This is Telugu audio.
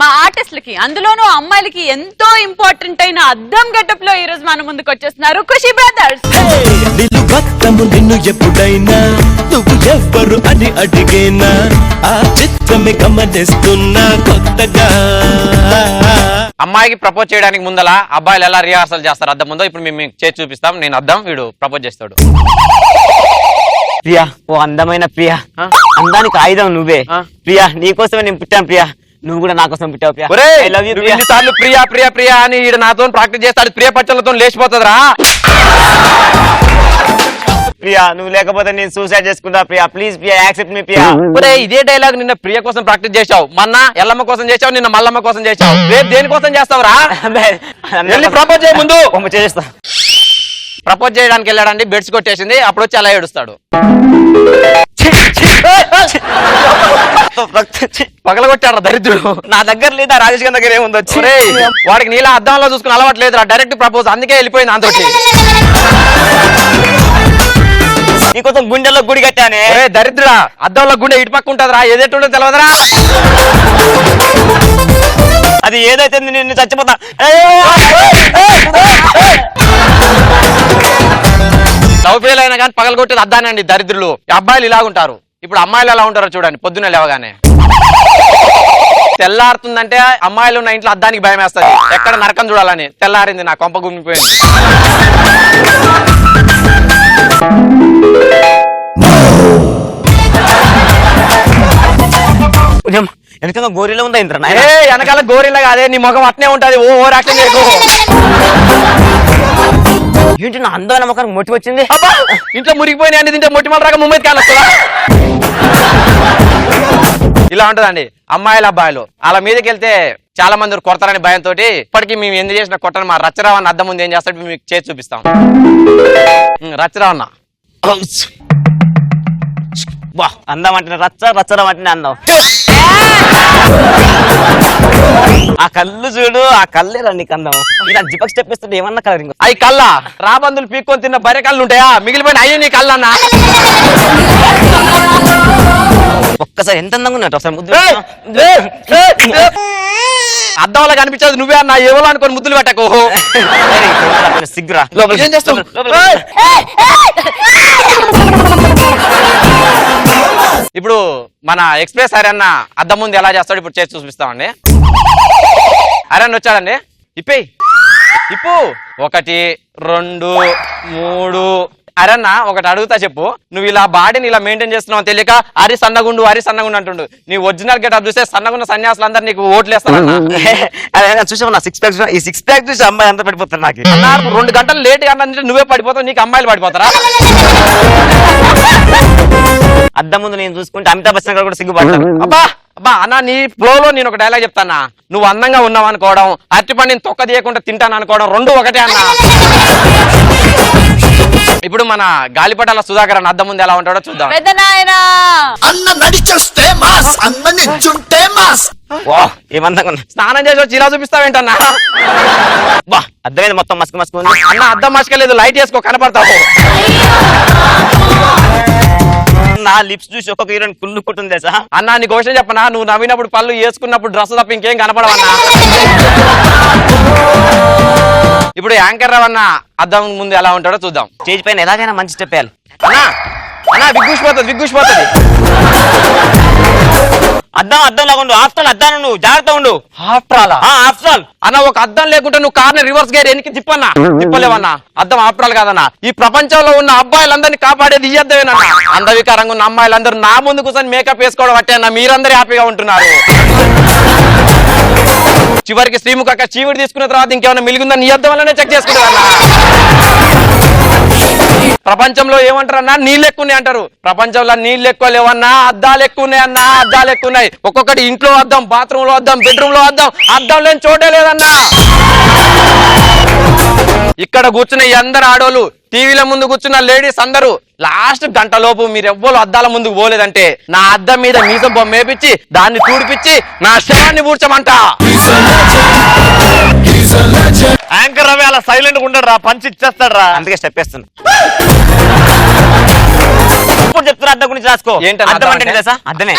మా ఆర్టిస్టులకి అందులోనూ అమ్మాయిలకి ఎంతో ఇంపార్టెంట్ అయిన అద్దం గెటప్ లో ఈ రోజు మన ముందుకు వచ్చేస్తున్నారు ఖుషి బ్రదర్స్. నిన్ను ఎప్పుడైనా నువ్వు ఎవ్వరు అని అడిగేనా ఆ చిత్రమే గమనిస్తున్నా కొత్తగా. అమ్మాయికి ప్రపోజ్ చేయడానికి ముందలా అబ్బాయిలు ఎలా రిహార్సల్ చేస్తారు అద్దం ముందో ఇప్పుడు మేము చేసి చూపిస్తాం. నేను అద్దం, వీడు ప్రపోజ్ చేస్తాడు. ప్రియా, ఓ అందమైన ప్రియా, అందానికి ఆయుధం నువ్వే ప్రియా, నీకోసమే నేను పుట్టాను ప్రియా, నువ్వు కూడా నా కోసం పుట్టావు ప్రియా. ఎన్నిసార్లు ప్రియా ప్రియా ప్రియా అని ఈడు నాతో ప్రాక్టీస్ చేస్తాడు, ప్రియ పచ్చలతో లేచిపోతుందిరా. ప్రియా, నువ్వు లేకపోతే నేను సూసైడ్ చేసుకుంటా Priya, please Priya, accept me Priya. ఇదే డైలాగ్ నిన్న ప్రియ కోసం ప్రాక్టీస్ చేసావు, మొన్న ఎల్లమ్మ కోసం చేసావు, నిన్న మల్లమ్మ కోసం చేసావు, రేపు దేని కోసం చేస్తావురా? ప్రపోజ్ చేయ ముందు చేస్తా. ప్రపోజ్ చేయడానికి వెళ్ళాడండి, బెడ్స్ కొట్టేసింది, అప్పుడు వచ్చి అలా ఏడుస్తాడు. పగలగొట్టాడు దరిద్రుడు. నా దగ్గర లేదా రాజేష్ గారి దగ్గర ఏముంది వచ్చి. వాడికి నీలా అద్దంలో చూసుకుని అలవాటు లేదురా, డైరెక్ట్ ప్రపోజ్, అందుకే వెళ్ళిపోయింది అంతటి. నీకోసం గుండెల్లో గుడి కట్టానే. దరిద్రుడా, అద్దంలో గుండె ఇటు పక్క ఉంటదిరా, ఏదేటుండో తెలియదురా. అది ఏదైతే నిన్ను చచ్చిపోతా. లవ్ ఫెయిల్ అయినా కానీ పగలగొట్టేది అద్దానండి దరిద్రులు. అబ్బాయిలు ఇలాగుంటారు. ఇప్పుడు అమ్మాయిలు ఎలా ఉంటారో చూడండి. పొద్దున్న లేవగానే తెల్లారుతుందంటే అమ్మాయిలు ఉన్న ఇంట్లో అద్దానికి భయం వేస్తుంది, ఎక్కడ నరకం చూడాలని. తెల్లారింది, నా కొంప గుమ్మిపోయింది. వెనకాల గోరిలో ఉందా ఇంద్ర? వెనకాల గోరిలా కాదే, నీ ముఖం అట్నే ఉంటది. ఓ యాక్షన్ చేయకు. ఏంటి నా అందమైన ముఖానికి మొట్టి వచ్చింది? ఇంట్లో మురిగిపోయినా అన్ని తింటే మొట్టి మళ్ళీ ముంబై కాలొస్తుందా? ఇలా ఉంటదండి అమ్మాయిలు అబ్బాయిలు. అలా మీదకి వెళ్తే చాలా మంది కొడతారని భయంతో ఇప్పటికీ మేము ఎందుకు చేసిన కొట్టని మా రచ్చరావన్న అద్దం ముందు ఏం చేస్తాడు మీకు చేసి చూపిస్తాం. రచ్చరావన్న అందం అంటే రచ్చరం అంటే అందం. ఆ కళ్ళు చూడు, ఆ కళ్ళే రండి అందం. ఇలా జిపక్ స్టెప్ ఇస్తుంటే ఏమన్నా కలరింగ్. అవి కళ్ళ రాబందులు పీక్కొని తిన్న బర్రె కళ్ళు ఉంటాయా? మిగిలిపోయిన అయ్యో నీ కళ్ళన్నా. ఒక్కసారి ఎంత అందంగా ఉన్నట్టు ఒకసారి ముద్దు. అద్దం వల్ల కనిపించదు, నువ్వే అన్నా ఎవరో అనుకొని ముద్దులు పెట్టకు. సిగ్గురా. ఏం చేస్తావు? ఇప్పుడు మన ఎక్స్ప్రెస్ అరన్న అద్దం ముందు ఎలా చేస్తాడు ఇప్పుడు చేసి చూపిస్తామండి. అరన్న వచ్చాడండి, ఇప్పు 1 2 3. అరన్న ఒకటి అడుగుతా చెప్పు, నువ్వు ఇలా బాడీని ఇలా మెయింటైన్ చేస్తున్నావు తెలియక అరి సన్నగుండు అంటుండు. నీ ఒరిజినల్ గెటప్ చూస్తే సన్నగున్న సన్యాసులు అందరు నీకు ఓట్లు వేస్తాను. చూసావు నా 6 ప్యాక్, ఈ 6 ప్యాక్ చూసి అమ్మాయి అంతా పడిపోతారు. నాకు 2 గంటలు లేట్ గా నువ్వే పడిపోతావు, నీకు అమ్మాయిలు పడిపోతారా? అద్దం ముందు నేను చూసుకుంటే అమితాబ్ బచ్చన్ గారు కూడా సిగ్గుపడతారు. అబ్బా అన్న, నీ ఫ్లో లో నేను ఒక డైలాగ్ చెప్తానా, నువ్వు అందంగా ఉన్నావు అనుకోవడం, అరటిపండు నేను తొక్క తీయకుండా తింటాను అనుకోవడం, రెండు ఒకటే అన్నా. ఇప్పుడు మన గాలిపటాల సుధాకర్ అన్న అద్దం ముందు ఎలా ఉంటాడో చూద్దాం. స్నానం చేసి వచ్చి ఇలా చూపిస్తావేంటన్నా? అద్దం మొత్తం మస్క్ మస్క్ ఉంది అన్న. అద్దం మస్కలేదు, లైట్ వేసుకో కనపడతావు. నా లిప్స్ చూసి ఒక్కొక్క హీరోయిన్ కుళ్ళు కుట్టుంది తెలుసా అన్నా. నీ క్వశ్చన్ చెప్పనా, నువ్వు నవ్వినప్పుడు పళ్ళు వేసుకున్నప్పుడు డ్రెస్ తప్ప ఇంకేం కనపడవన్నా. ఇప్పుడు యాంకర్ రావన్న అద్దం ముందు ఎలా ఉంటాడో చూద్దాం. స్టేజ్ పైన ఎలాగైనా మంచి స్టెప్ వేయాలి. అన్నా విగ్గుసిపోతుంది. అద్దం లాగా ఉండు. ఆఫ్టర్ అద్దాను, నువ్వు జాగ్రత్త ఉండు. ఆఫ్టర్ అన్న, ఒక అద్దం లేకుంటే నువ్వు కార్ని రివర్స్ గేర్ ఎనికి తిప్పలేవన్నా. అద్దం ఆఫ్టర్ కాదన్నా. ఈ ప్రపంచంలో ఉన్న అబ్బాయిలందరినీ కాపాడేది ఈ అద్దమేనన్నా. అందవికారంగా ఉన్న అమ్మాయిలందరూ నా ముందు కూర్చొని మేకప్ వేసుకోవడం బట్టే అన్న మీరందరూ హ్యాపీగా ఉంటున్నారు. చివరికి శ్రీముఖ చీవిడి తీసుకున్న తర్వాత ఇంకేమైనా మిలిగిందని నీ అద్దం వల్లనే చెక్ చేసుకుంటారన్నా. ప్రపంచంలో ఏమంటారన్నా, నీళ్ళు ఎక్కువ ఉన్నాయి అంటారు. ప్రపంచంలో నీళ్ళు ఎక్కువ లేవన్నా, అద్దాలు ఎక్కువ ఉన్నాయి అన్నా. అద్దాలు ఎక్కువ ఉన్నాయి. ఒక్కొక్కటి ఇంట్లో అద్దం, బాత్రూమ్ లో అద్దం, బెడ్రూమ్ లో అద్దం. అద్దం లేని చోటే లేదన్నా. ఇక్కడ కూర్చున్న ఈ అందరు ఆడోళ్ళు, టీవీల ముందు కూర్చున్న లేడీస్ అందరూ లాస్ట్ గంటలోపు మీరు ఎవ్వరు అద్దాల ముందుకు పోలేదంటే నా అద్దం మీద మీసం బొమ్మ వేపించి దాన్ని తూడిపించి నా శవాన్ని పూడ్చమంట. యాంకర్ రవి అలా సైలెంట్ గా ఉండడు రా, పంచి ఇచ్చేస్తాడు రా. అందుకే స్టెప్ వేస్తున్నా. చెప్తున్నా అద్దం గురించి రాసుకో. ఏంటంటే అద్దమే